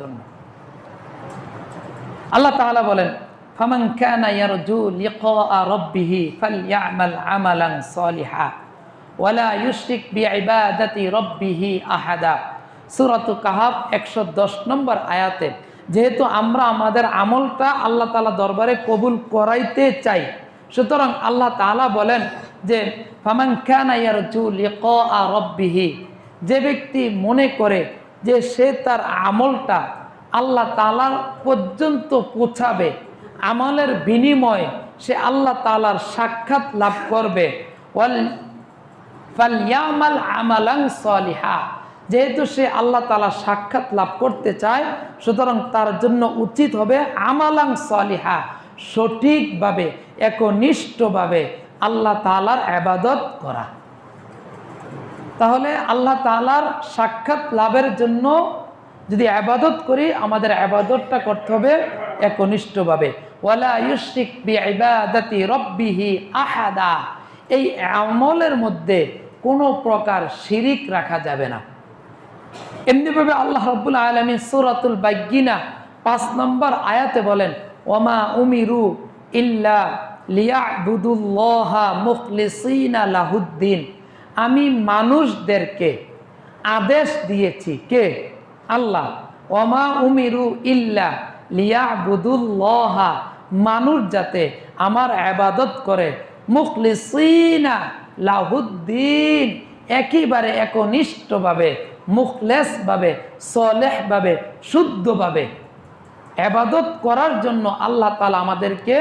জন্য আল্লাহ তাআলা বলেন, ফামান কানা ইয়ারজু লিকা রাব্বিহি ফালইআমাল আমালান সলিহা ওয়ালা ইউশরিক বিইবাদাতি রাব্বিহি আহাদা। সূরাতুল কাহফ 110 নম্বর আয়াতে যেহেতু আমরা আমাদের আমলটা আল্লাহ তাআলা দরবারে কবুল করাইতে চাই, সুতরাং আল্লাহ তাআলা বলেন যে ফামান কানা ইয়ারজু লিকা রাব্বিহি, যে ব্যক্তি মনে করে যে সে তার আমলটা আল্লাহ তাআলার পর্যন্ত পৌঁছাবে, আমলের বিনিময়ে সে আল্লাহ তাআলার সাক্ষাৎ লাভ করবে, ফালইয়ামাল আমালান সলিহা, যেহেতু সে আল্লাহ তাআলার সাক্ষাৎ লাভ করতে চায় সুতরাং তার জন্য উচিত হবে আমালান সলিহা, সঠিকভাবে একনিষ্ঠভাবে আল্লাহ তাআলার ইবাদত করা। তাহলে আল্লাহ তাআলার সাক্ষাৎ লাভের জন্য যদি ইবাদত করি, আমাদের ইবাদতটা করতে হবে একনিষ্ঠভাবে। ওয়ালা ইউশরিক বিইবাদাতি রাব্বিহি আহাদা, এই আমলের মধ্যে কোনো প্রকার শিরিক রাখা যাবে না। এমনিভাবে আল্লাহ রাব্বুল আলামিন সূরাতুল বায়্যিনা 5 নম্বর আয়াতে বলেন, ওয়ামা উমিরু ইল্লা লিয়াবুদুল্লাহা মুখলিসিনা লাহুদ্দিন, আমি মানুষদেরকে আদেশ দিয়েছি, কে? আল্লাহ। ওয়ামা উমিরু ইল্লা লিয়াবুদুল্লাহা, মানুষ যাতে আমার ইবাদত করে, মুখলিসিনা লাহুদ্দিন, একেবারে একনিষ্ঠভাবে, মুখলেসভাবে, সলেহভাবে, শুদ্ধভাবে ইবাদত করার জন্য আল্লাহ তাআলা আমাদেরকে